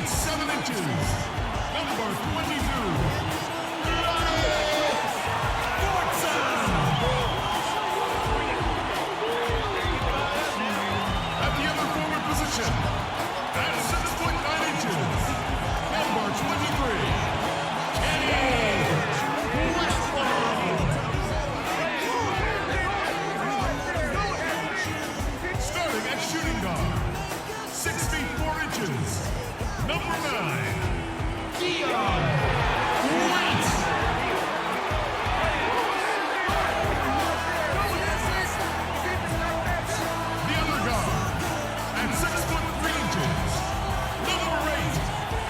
7 inches. Number 22. At the other forward position, at 6'9" inches, number 23, starting at shooting guard, 6 feet 4 inches, number 9, the other guard, at 6 foot 3 inches, number 8,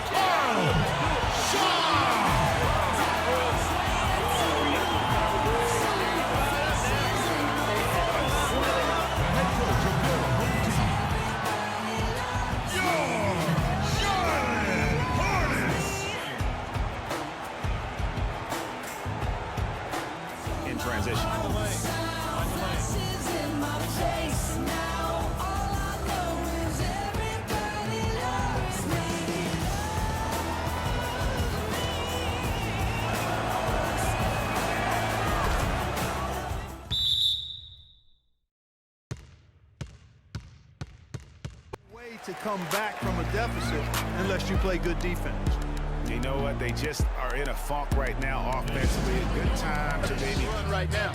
Carl Shaw. Head coach of their home team, your Charlotte Hornets. In transition. Way to come back from a deficit unless you play good defense. You know what? They just are in a funk right now offensively. A good time to maybe Run right now.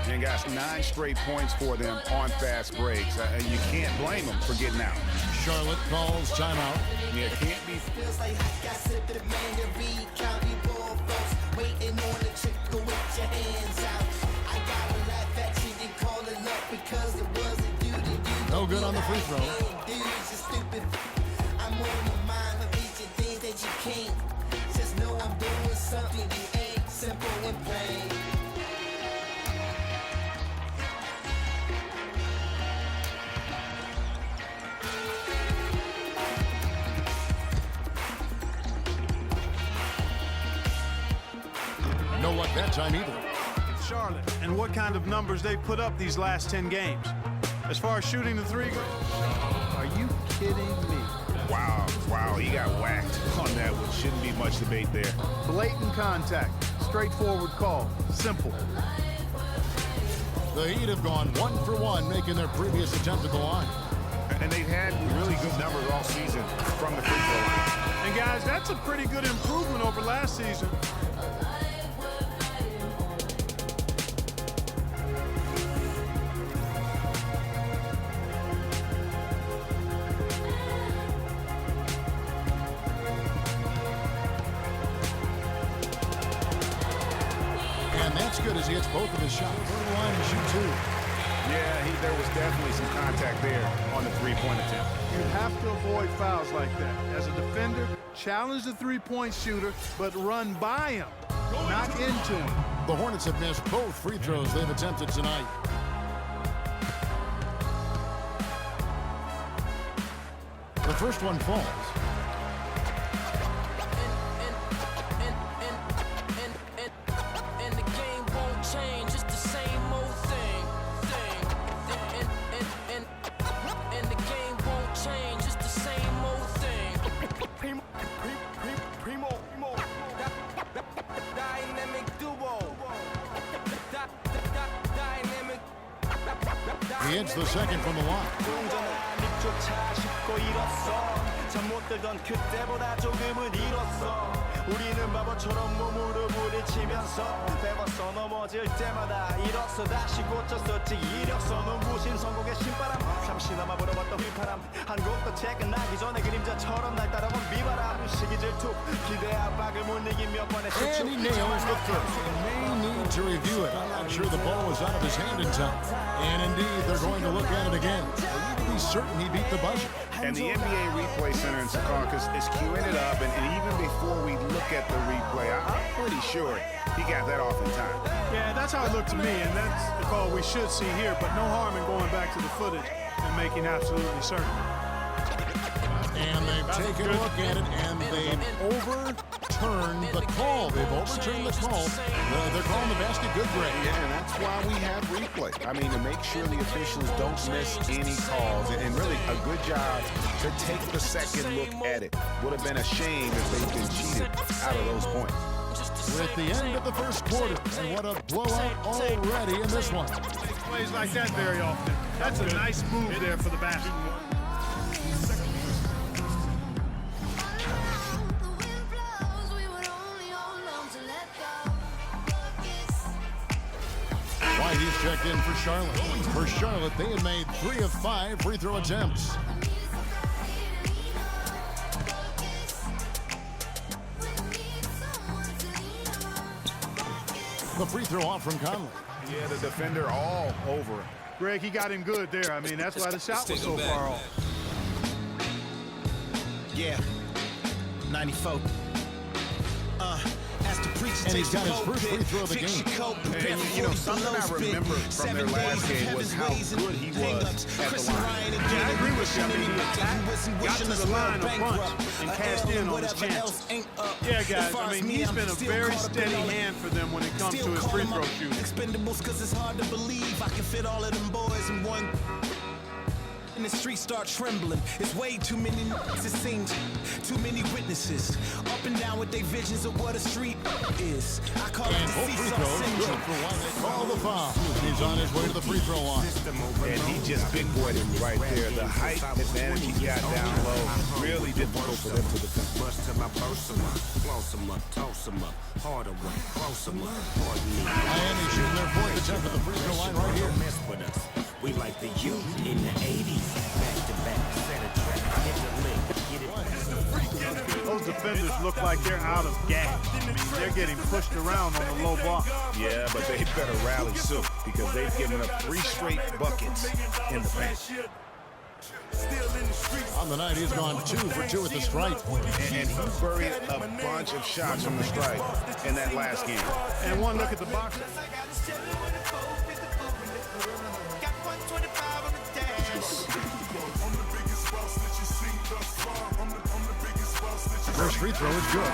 and got 9 straight points for them on fast breaks. You can't blame them for getting out. Charlotte calls timeout. You can't be. Feels like I got sipped the man to read county ball folks waiting on the trick to with your hands out. I gotta laugh at you and call it luck because it wasn't due to you. No good on the free throw. Dudes are stupid. I'm on my mind of reaching things that you can't. Just know I'm doing something you ain't. Simple and plain. No luck that time either. Charlotte, and what kind of numbers they put up these last 10 games. As far as shooting the three, are you kidding me? Wow, he got whacked on that one. Shouldn't be much debate there. Blatant contact, straightforward call, simple. The Heat have gone 1 for 1, making their previous attempt at the line. And they've had really good numbers all season from the free throw line. And guys, that's a pretty good improvement over last season. And that's good as he hits both of his shots. Go to the line and shoot 2. Yeah, there was definitely some contact there on the three-point attempt. You have to avoid fouls like that. As a defender, challenge the three-point shooter, but run by him, not into him. The Hornets have missed both free throws they've attempted tonight. The first one falls. And the game won't change, it's the same old thing. And the game won't change, it's the same old thing. Primo. Dynamic duo. Dynamic. He hits the second from the line. 조차 쉽고 잃었어 참 못 들던 그때보다 조금은 잃었어 우리는 바보처럼 몸으로 부딪히면서 배웠어 넘어질 때마다 일었어 다시 고쳤었지 이력서 눈부신 성공의 신바람 잠시나마 불어봤던 휘파람 한 곡도 채끝나기 전에 그림자처럼 날 따라온 비바람 시기 질투 기대 압박을 못 이긴 몇 번의 And he nails the first. They may need to review it. I'm not sure the ball was out of his hand in time. And indeed, they're going to look at it again. They need to be certain he beat the buzzer. And the NBA Replay Center in Secaucus is queuing it up, and even before we look at the replay, I'm pretty sure he got that off in time. Yeah, that's how it looked to me, and that's the call we should see here, but no harm in going back to the footage and making absolutely certain. And they've taken a look at it, and they've overturned the call. They've overturned the call. They're calling the basket good, Greg. Yeah, and that's why we have replay. I mean, to make sure the officials don't miss any calls. And really a good job to take the second look at it. Would have been a shame if they'd been cheated out of those points. With the end of the first quarter, and what a blowout already in this one. Plays like that very often. That's a nice move there for the basket. White, he's checked in for Charlotte. For Charlotte, they had made 3 of 5 free throw attempts. The free throw off from Conley. Yeah, the defender all over him. Greg, he got him good there. I mean, that's why the shot was so far off. Yeah, 94. And he's got his first free throw of the game. And, you know, something I remember from their last game was how good he was at the line. Yeah, I agree with you. I mean, he got to the line a bunch and cashed in on his chances. Yeah, guys, I mean, he's been a very steady hand for them when it comes to his free throw shooting. Expendables, cause it's hard to believe I can fit all of them boys in one. And the streets start trembling. It's way too many it seems. Too many witnesses. Up and down with their visions of what a street is. I call it the seesaw syndrome. For one, they call the foul. He's on his way to the free throw line. And he just big boyed him right there. The height advantage he got down low, really difficult for them to defend. Miami shooting their fourth attempt at the free throw line right here. We like the youth in the 80s. Back to back, set a track, hit the lick, get it. Those defenders look like they're out of gas. I mean, they're getting pushed around on the low block. Yeah, but they better rally soon because they've given up 3 straight buckets in the paint. On the night, he's gone 2 for 2 at the stripe. And he buried a bunch of shots from the stripe in that last game. And one look at the box. First free throw is good.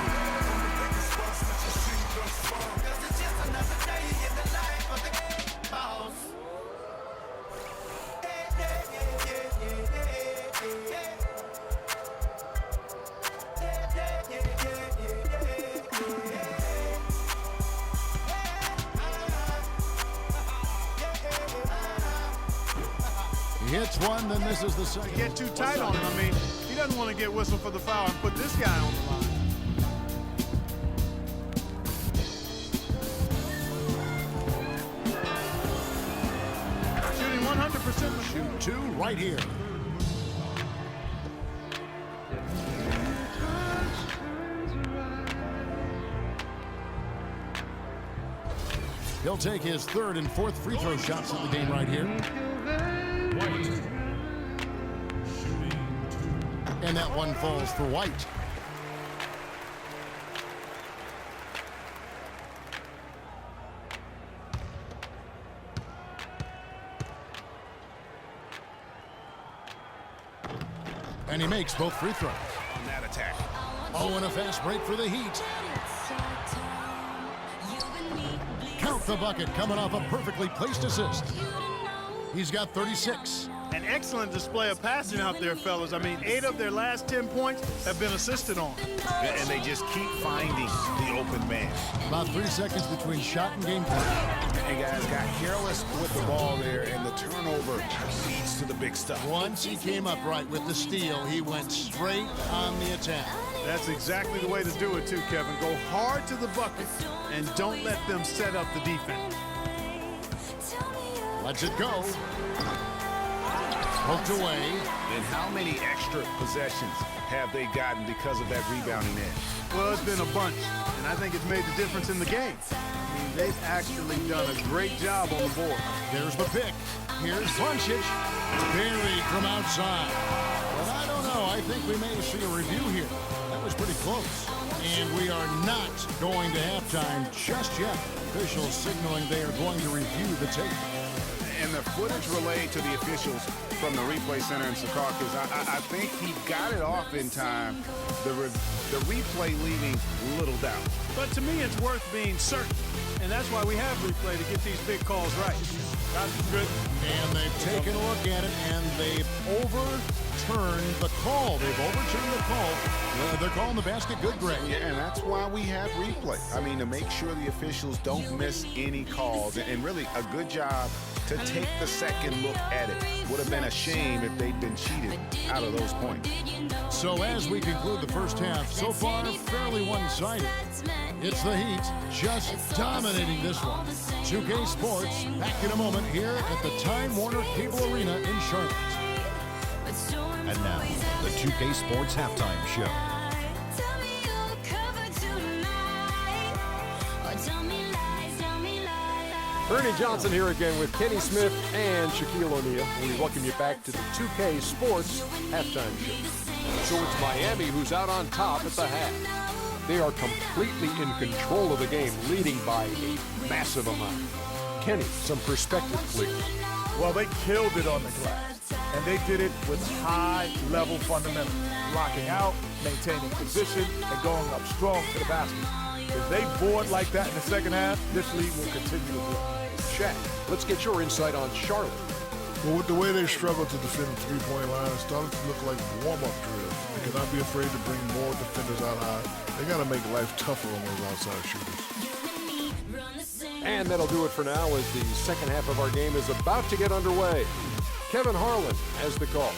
He hits one, then misses the second. Get too tight on him. I mean, he doesn't want to get whistled for the foul and put this guy on the line. Shooting 100%. Shoot 2 right here. He'll take his 3rd and 4th free throw shots of the game right here. And that one falls for White. And he makes both free throws. On that attack. Oh, and a fast break for the Heat. Count the bucket coming off a perfectly placed assist. He's got 36. An excellent display of passing out there, fellas. I mean, 8 of their last 10 points have been assisted on. And they just keep finding the open man. About 3 seconds between shot and game point. And guys got careless with the ball there, and the turnover leads to the big stuff. Once he came up right with the steal, he went straight on the attack. That's exactly the way to do it, too, Kevin. Go hard to the bucket and don't let them set up the defense. Lets it go. Poked away. And how many extra possessions have they gotten because of that rebounding edge? Well, it's been a bunch, and I think it's made the difference in the game. I mean, they've actually done a great job on the board. There's the pick. Here's Doncic. Buried from outside. But I don't know. I think we may see a review here. That was pretty close. And we are not going to halftime just yet. Officials signaling they are going to review the tape. And when the footage relayed to the officials from the replay center in Secaucus, I think he got it off in time. The replay leaving little doubt. But to me, it's worth being certain. And that's why we have replay, to get these big calls right. That's good. And they've taken a look at it, and they've overturned the call. They've overturned the call. They're calling the basket good, Greg. Yeah, and that's why we have replay. I mean, to make sure the officials don't miss any calls. And really, a good job to take the second look at it. Would have been a shame if they'd been cheated out of those points. So as we conclude the first half, so far, fairly one-sided. It's the Heat just dominating this one. 2K Sports, back in a moment here at the Time Warner Cable Arena in Charlotte. And now, the 2K Sports Halftime Show. Ernie Johnson here again with Kenny Smith and Shaquille O'Neal. We welcome you back to the 2K Sports Halftime Show. So it's Miami who's out on top at the half. They are completely in control of the game, leading by a massive amount. Kenny, some perspective, please. Well, they killed it on the glass, and they did it with high-level fundamentals, locking out, maintaining position, and going up strong to the basket. If they board like that in the second half, this league will continue to grow. Shaq, let's get your insight on Charlotte. Well, with the way they struggled to defend the three-point line, it started to look like warm-up drills. They cannot be afraid to bring more defenders out high. They got to make life tougher on those outside shooters. And that'll do it for now as the second half of our game is about to get underway. Kevin Harlan has the call.